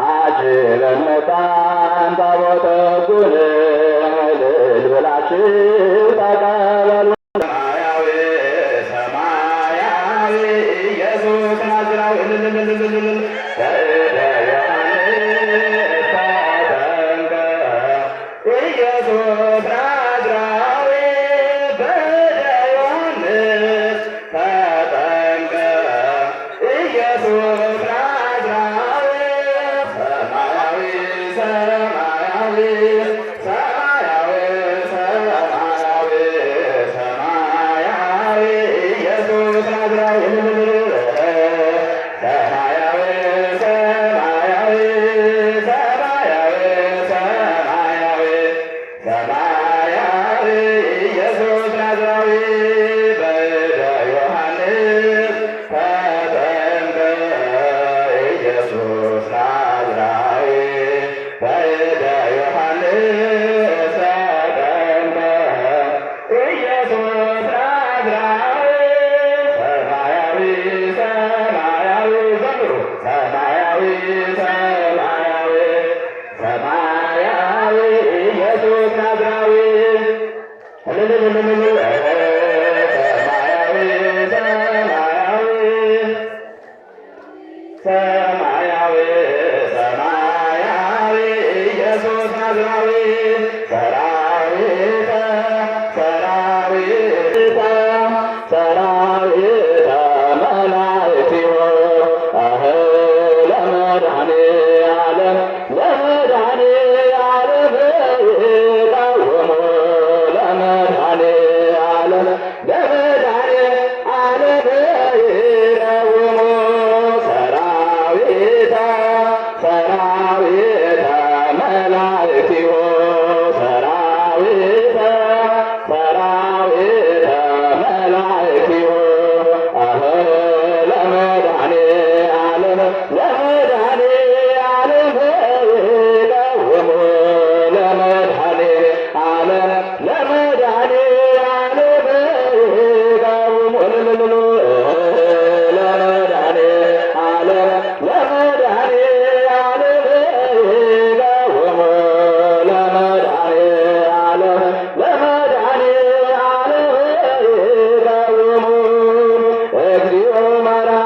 አጅበን መጣን ታቦተ ሕጉን እልል ብላችሁ ተቀበሉ። ሰማያዊ ሰማያዊ ኢየሱስ ናዝራዊ በእደ ዮሐንስ ተጠምቀ ኢየሱስ ናዝራዊ በእደ ዮሐንስ ተጠምቀ ኢየሱስ ናዝራዊ ሰማያዊ ሰማያዊ ሰማያዊ ሰማያዊ ሰማያዊ ኢየሱስ ናዝራዊ ሰማያዊ ሰማያዊ ሰማያዊ ሰማያዊ ሰማያዊ ኢየሱስ ናዝራዊ በእደ ዮሐንስ ተጠምቀ ኢየሱስ ናዝራዊ በእደ ዮሐንስ ተጠምቀ ኢየሱስ ናዝራዊ ሰማያዊ ሰማያዊ ዘምሩ ሰማያዊ ሰማያዊ ሰማያዊ ኢየሱስ ናዝራዊ ሰማያዊ ሰማያዊ ሰማያዊ ሰማያዊ ኢየሱስ ናዝራዊ ሰራዊተ ሰራዊተ ሰራዊተ መላእክቲሁ ለመድኃኔዓለም ለመድኃኔዓለም ይቃወሙ ለመድኃኔዓለም ለመድኃኔዓለም ይቃወሙ ሰራዊተ ሰራዊተ መላእክቲሁ ሰራዊተ ሰራዊተ መላእክቲሁ ለመድኃኔዓለም ለመድኃኔዓለም ይቃወሙ ለመድኃኔዓለም ለመድኃኔዓለም ይቃወሙ ለመድኃኔዓለም ለመድኃኔዓለም ይቃወሙ ለመድኃኔዓለም ለመድኃኔዓለም ይቃወሙ እግዚኦ መርሐ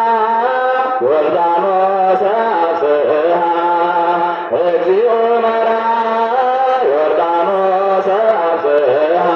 ዮርዳኖስ አፍስሐ እግዚኦ መርሐ ዮርዳኖስ አፍስሐ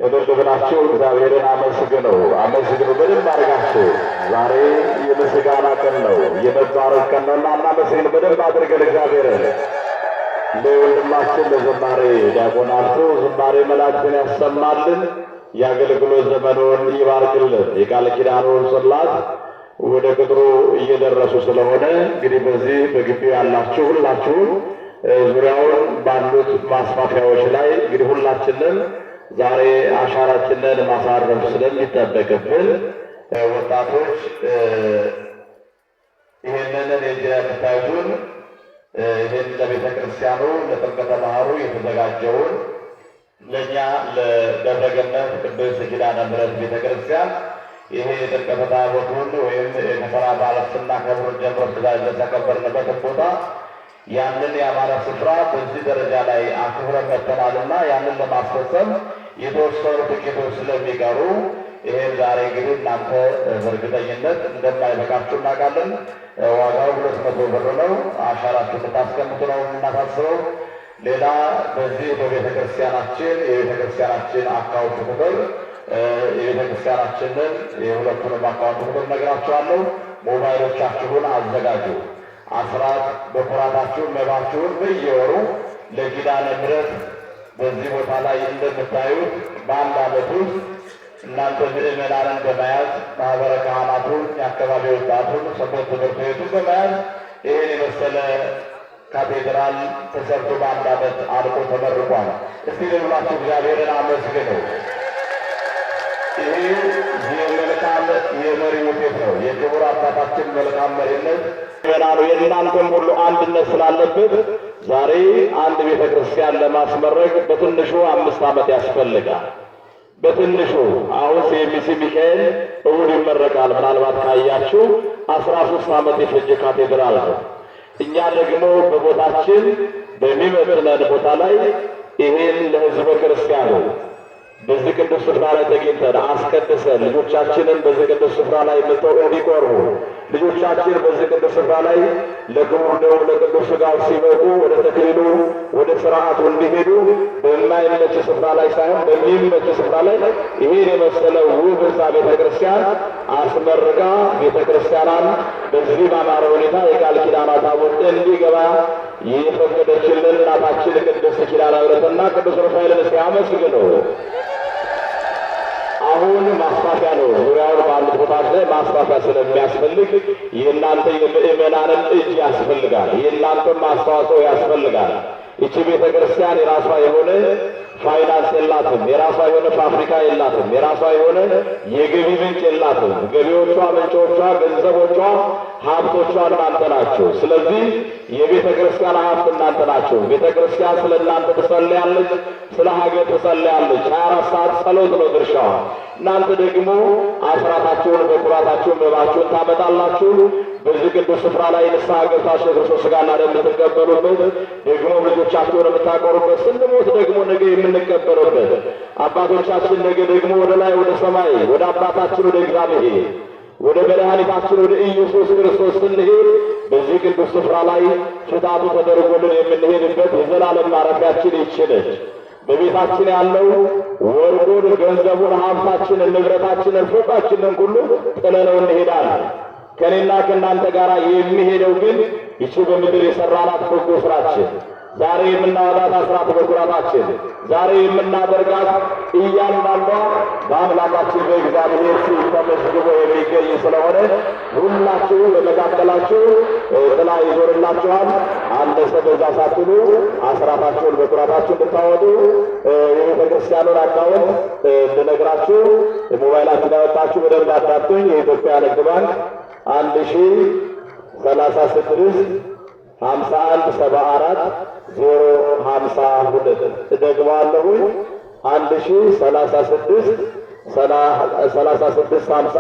የደረገላችሁ እግዚአብሔርን አመስግኑ አመስግኑ በደንብ አድርጋችሁ። ዛሬ የምስጋና ቀን ነው፣ የመባረክ ቀን ነውና እናመስግን በደንብ አድርገን እግዚአብሔርን። ለወንድማችን ለዝማሬ ዲያቆን አልፎ ዝማሬ መላእክትን ያሰማልን፣ የአገልግሎት ዘመኑን ይባርክልን። የቃል ኪዳኑን ጽላት ወደ ቅጥሩ እየደረሱ ስለሆነ እንግዲህ በዚህ በግቢው ያላችሁ ሁላችሁም ዙሪያውን ባሉት ማስፋፊያዎች ላይ እንግዲህ ሁላችንም ዛሬ አሻራችንን ማሳረፍ ስለሚጠበቅብን ወጣቶች ይህንን የምታዩትን ይህን ለቤተ ክርስቲያኑ ለጥምቀተ ባህሩ የተዘጋጀውን ለእኛ ለደብረገነት ቅዱስ ኪዳነ ምሕረት ቤተክርስቲያን ይሄ የጥምቀተ ታቦቱን ወይም የከተራ በዓል ስናከብር ጀምሮ የተከበርንበትን ቦታ ያንን የአማረ ስፍራ በዚህ ደረጃ ላይ አክብረን መጥተናልና ያንን ለማስፈጸም የተወሰኑ ጥቂቶች ስለሚቀሩ ይሄን ዛሬ እንግዲህ እናንተ በእርግጠኝነት እንደማይበቃችሁ እናውቃለን። ዋጋው 200 ብር ነው። አሻራችሁ ልታስቀምጡ ነው የምናሳስበው። ሌላ በዚህ በቤተ ክርስቲያናችን አካውንት ቁጥር የቤተክርስቲያናችንን የሁለቱንም አካውንት ቁጥር ነግራችኋለሁ። ሞባይሎቻችሁን አዘጋጁ። አስራት በኩራታችሁን መባችሁን በየወሩ ለኪዳነ ምሕረት በዚህ ቦታ ላይ እንደምታዩት በአንድ ዓመት ውስጥ እናንተ ምእመናንን በመያዝ ማህበረ ካህናቱን፣ የአካባቢ ወጣቱን፣ ሰንበት ትምህርት ቤቱን በመያዝ ይህን የመሰለ ካቴድራል ተሰርቶ በአንድ ዓመት አልቆ ተመርቋል። እስቲ ልብላችሁ እግዚአብሔርን አመስግኑ። ይህ የመልካም የመሪ ውጤት ነው። የክቡር አባታችን መልካም መሪነት ምእመናኑ የእናንተም ሁሉ አንድነት ስላለበት ዛሬ አንድ ቤተ ክርስቲያን ለማስመረቅ በትንሹ 5 ዓመት ያስፈልጋል። በትንሹ አሁን ሴሚሲ ሚካኤል እሑድ ይመረቃል። ምናልባት ካያችሁ 13 ዓመት የፈጀ ካቴድራል ነው። እኛ ደግሞ በቦታችን በሚመጥነን ቦታ ላይ ይሄን ለሕዝበ ክርስቲያኑ በዚህ ቅዱስ ስፍራ ላይ ተገኝተን አስቀድሰን ልጆቻችንን በዚህ ቅዱስ ስፍራ ላይ መጥተው እንዲቆርቡ ልጆቻችን በዚህ ቅዱስ ስፍራ ላይ ለክቡር ደሙ ለቅዱስ ሥጋው ሲበቁ ወደ ተክሊሉ ወደ ሥርዓቱ እንዲሄዱ በማይመች ስፍራ ላይ ሳይሆን በሚመች ስፍራ ላይ ይሄን የመሰለ ውብ ሕንፃ ቤተ ክርስቲያን አስመርቃ ቤተ ክርስቲያኗን በዚህ ባማረ ሁኔታ የቃል ኪዳኗ ታቦት እንዲገባ የፈቀደችልን እናታችን ቅድስት ኪዳነ ምሕረትና ቅዱስ ሩፋኤልን እስኪ አመስግኑ። አሁን ማስፋፊያ ነው። ዙሪያውን ባሉት ቦታዎች ላይ ማስፋፊያ ስለሚያስፈልግ የእናንተ የምእመናንን እጅ ያስፈልጋል። የእናንተም አስተዋጽኦ ያስፈልጋል። ይቺ ቤተ ክርስቲያን የራሷ የሆነ ፋይናንስ የላትም። የራሷ የሆነ ፋብሪካ የላትም። የራሷ የሆነ የገቢ ምንጭ የላትም። ገቢዎቿ፣ ምንጮቿ፣ ገንዘቦቿ፣ ሀብቶቿ እናንተ ናቸው። ስለዚህ የቤተ ክርስቲያን ሀብት እናንተ ናቸው። ቤተ ክርስቲያን ስለ እናንተ ትጸልያለች፣ ስለ ሀገር ትጸልያለች። 24 ሰዓት ጸሎት ነው ድርሻዋ። እናንተ ደግሞ አስራታችሁን በኩራታችሁን መባችሁን ታመጣላችሁ። በዚህ ቅዱስ ስፍራ ላይ ንስሐ ገብታችሁ የክርስቶስ ሥጋና ደም የምትቀበሉበት ደግሞ ልጆቻችሁን የምታቆሩበት ስንሞት ደግሞ ነገ የምንቀበሩበት አባቶቻችን ነገ ደግሞ ወደ ላይ ወደ ሰማይ ወደ አባታችን ወደ እግዚአብሔር ወደ መድኃኒታችን ወደ ኢየሱስ ክርስቶስ ስንሄድ በዚህ ቅዱስ ስፍራ ላይ ፍታቱ ተደርጎልን የምንሄድበት የዘላለም ማረፊያችን ይችላል። በቤታችን ያለው ወርቁን፣ ገንዘቡን፣ ሀብታችንን፣ ንብረታችንን፣ ፎቃችንን ሁሉ ጥለነው እንሄዳለን። ከኔና ከእናንተ ጋር የሚሄደው ግን ይቺ በምድር የሰራናት በጎ ስራችን፣ ዛሬ የምናወጣት አስራት በኩራታችን፣ ዛሬ የምናደርጋት እያንዳንዷ በአምላካችን በእግዚአብሔር ፊት ተመዝግቦ የሚገኝ ስለሆነ ሁላችሁ በመካከላችሁ ጥላ ይዞርላችኋል። አነሰ በዛ ሳትሉ አስራታችሁን በኩራታችሁ እንድታወጡ የቤተ ክርስቲያኑን አካውንት እንድነግራችሁ ሞባይላችን ያወጣችሁ በደንብ አዳምጡኝ። የኢትዮጵያ ንግድ ባንክ 1036 51 74 052 እደግማለሁኝ 1036 36 51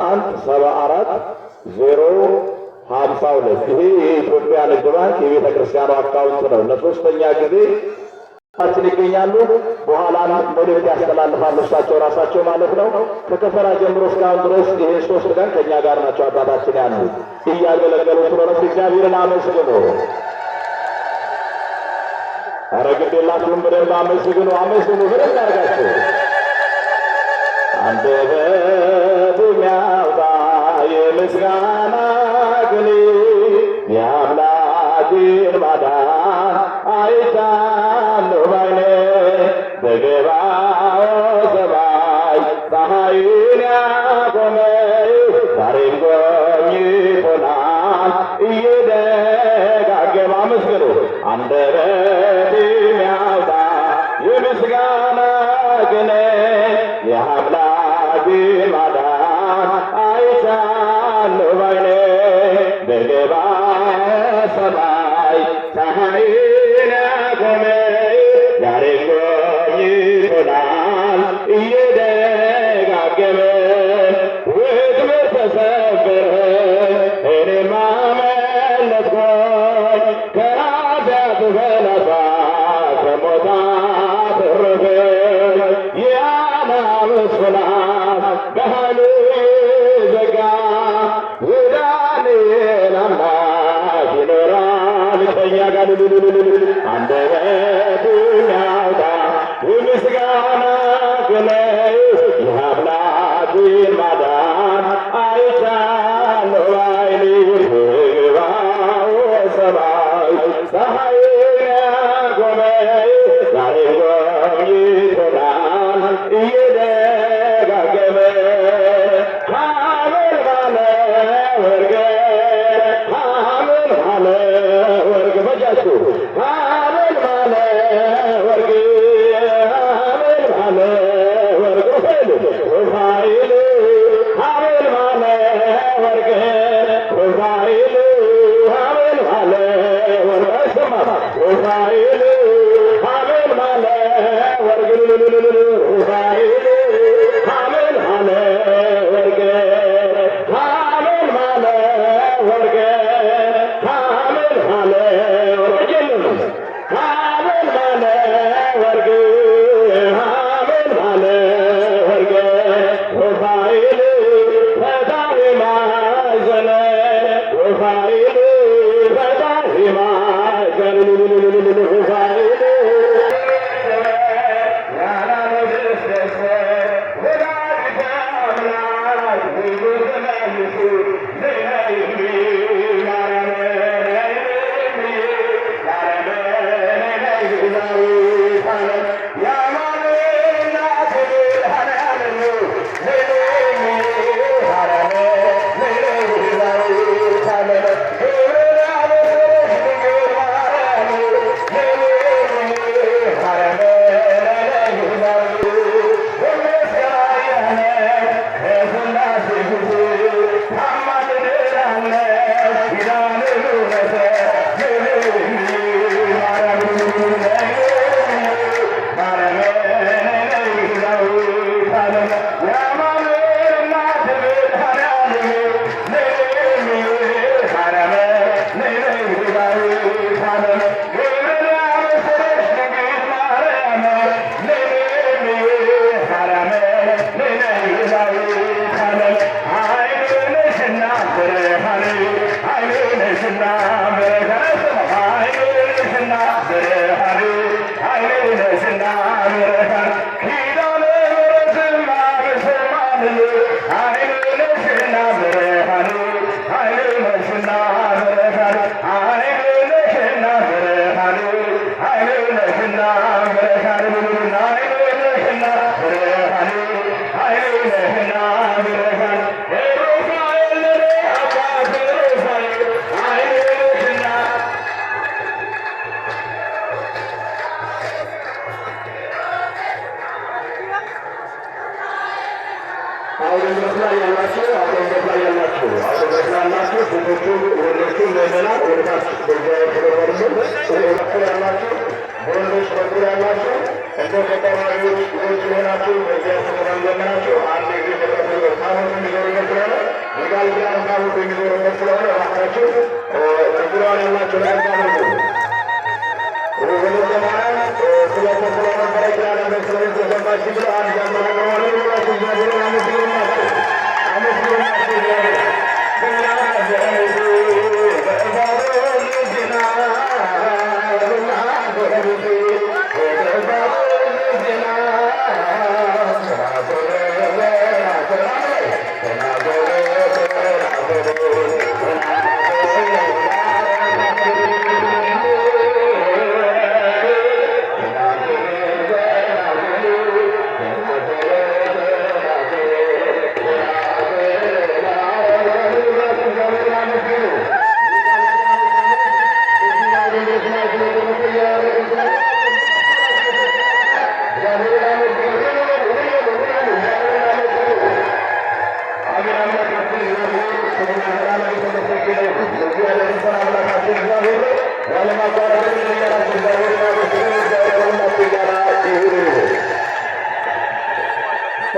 74 052 ይሄ የኢትዮጵያ ንግድ ባንክ የቤተ ክርስቲያኑ አካውንት ነው። ለሶስተኛ ጊዜ ታችን ይገኛሉ። በኋላ መልእክት ያስተላልፋሉ እሳቸው ራሳቸው ማለት ነው። ከከፈራ ጀምሮ እስካሁን ድረስ ይሄን 3 ቀን ከኛ ጋር ናቸው አባታችን ያሉት እያገለገሉ ስለሆነ እግዚአብሔርን አመስግኑ። ኧረ ግድ የላችሁም በደንብ አመስግኑ፣ አመስግኑ በደንብ አድርጋችሁ። አንደበት የሚያወጣ የምስጋና ቅኔ የአምላክን ማዳን አይቻለሁ ባይኔ በገባው ሰማይ ፀሐይን ያቆመ ዛሬም ጎብኝቶናል እየደጋገመ አመስግኑ። አንደበት የሚያወጣ የምስጋና ቅኔ የአምላክን ማዳን አይቻለሁ ባይኔ በገባው ሰማይ ፀሐይን ያቆመ ዛሬም ጎብኝቶናል ይሆናል እየደጋገመ ወጥመድ ተሰበረ እኔም አመለጥኩኝ ከኃጢአት ፈላጻ ከሞት አተረፈኝ የአናብስት ፍላት በኃይሉ ዘጋ የዳንኤል አምላክ ይኖራል ከእኛ ጋር አንደበቱን ያውጣ የምስጋና ቅኔ የአምላኬን ማዳን አይቻለሁ በዓይኔ በግርማው ሰማይ ፀሐይን ያቆመ ዛሬም ጎብኝቶናል እየደጋገመ ሐመልማለ ወርቅ ሐመልማለ ወርቅ በጃችሁ ሐመልማለ ወርቅ ሐመልማለ ወርቅ ሩፋኤል ሐመልማለ ወርቅ ሩፋኤል ሐመልማለ ወርቅ አይሰማም ሩፋኤል ሐመልማለ ወርቅ ሩፋኤል ሐመልማለ ወርቅ ሐመልማለ ወርቅ ሐመልማለ ወርቅ ሐመልማለ ወርቅ ሐመልማለ ወርቅ ሩፋኤል ፈጣሪ ማዕዘነ ሩፋኤል ፈጣሪ ማዕዘነ ሩፋኤል አውቶቡስ ላይ ያላችሁ ሴቶቹም ወንዶቹም ምዕመናን ወደታች በእግዚአብሔር ተደረጉልን በኩል ያላችሁ በወንዶች በኩል ያላችሁ እንደ ከተማሪዎች ልጆች የሆናችሁ በእግዚአብሔር ተደረጉልናችሁ አንድ ጊዜ ታቦት የሚዞርበት ስለሆነ የቃል ኪዳን ታቦት የሚዞርበት ስለሆነ እባካችሁ ችግሯን ያላችሁ ላይ ታደርጉ ወለተማና ስለተነበረ ኪዳን በሰለኝ ተሰማች ብሎ አንድ ጃምራ ሆነ ብላችሁ እግዚአብሔር አመስግኑናችሁ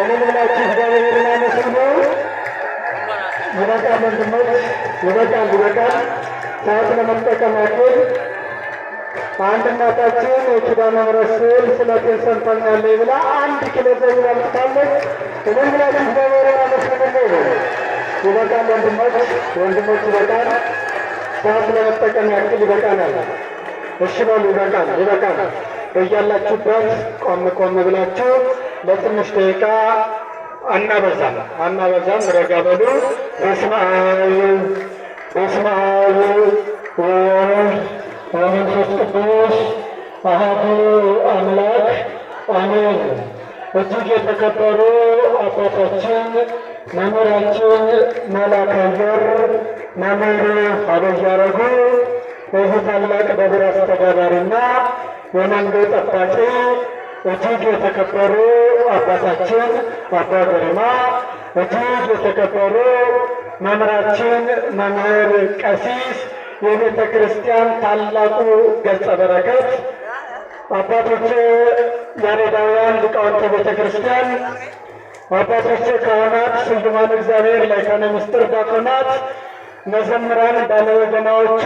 እኔም ብላችሁ እግዚአብሔርን አመስግኑ። ይበቃል ወንድሞች፣ ይበቃል። ሰዓት ለመጠቀም ያክል አንድ እናታችን የኪዳነ ምሕረት ስዕል ስለቴን ሰምተኛለች ብላ 1 ኪሎ ዘይት አምጥታለች። እኔም ብላችሁ እግዚአብሔርን አመስግኑ። ይበቃል ወንድሞች፣ ይበቃል። ሰዓት ለመጠቀም ያክል ይበቃናል። እሺ በሉ፣ ይበቃል። በያላችሁበት ቆም ብላችሁ ለትንሽ ደቂቃ አናበዛም፣ ረጋ በሉ። በስመ አብ ወወልድ ወመንፈስ ቅዱስ አሐዱ አምላክ አሜን። እጅግ የተከበሩ አባታችን መምህራችን መላከ ዘር መምህር አበይ አረጉ በዚህ ታላቅ ደብር አስተዳዳሪና የመንገድ ጠባቂ እጅግ የተከበሩ አባታችን አባ ገሪማ፣ እጅግ የተከበሩ መምህራችን መምህር ቀሲስ የቤተ ክርስቲያን ታላቁ ገጸ በረከት አባቶች ያሬዳውያን ሊቃውንተ ቤተ ክርስቲያን፣ አባቶች ካህናት፣ ስዩማን እግዚአብሔር ላይካነ ምስጢር ዲያቆናት፣ መዘምራን ባለወገናዎቹ፣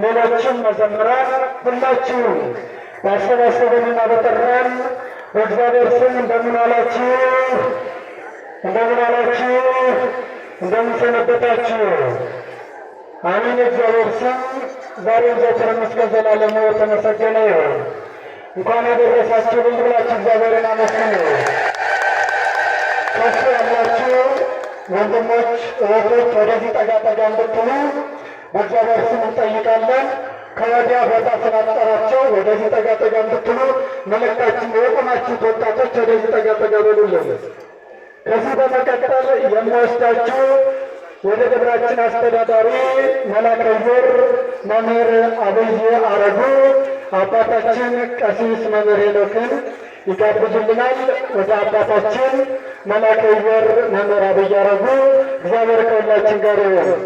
ሌሎችም መዘምራን ሁላችሁም ባሰባሰበንና በጠራን በእግዚአብሔር ስም እንደምን አላችሁ? እንደምን ሰነበታችሁ? አሜን። የእግዚአብሔር ስም ዛሬም ዘወትርም እስከ ዘላለሙ የተመሰገነ ይሁን። እንኳን ያደረሳችሁ ብላችሁ እግዚአብሔርን አመስግኑ። ከፍ ያላችሁ ወንድሞች እህቶች ወደዚህ ጠጋ እንድትሉ በእግዚአብሔር ስም እንጠይቃለን። ከወዲያ ቦታ ስላጠራቸው ወደዚህ ጠጋ እንድትሉ መልእክታችን የቆማችሁት ወጣቶች ወደዚህ ጠጋ በሉልን። ከዚህ በመቀጠል የምወስዳችሁ ወደ ደብራችን አስተዳዳሪ መላከ ዘር መምህር አበይ አረጉ አባታችን ቀሲስ መምህር ሄኖክን ይጋብዙልናል። ወደ አባታችን መላከ ዘር መምህር አበይ አረጉ። እግዚአብሔር ከሁላችን ጋር ይሁን።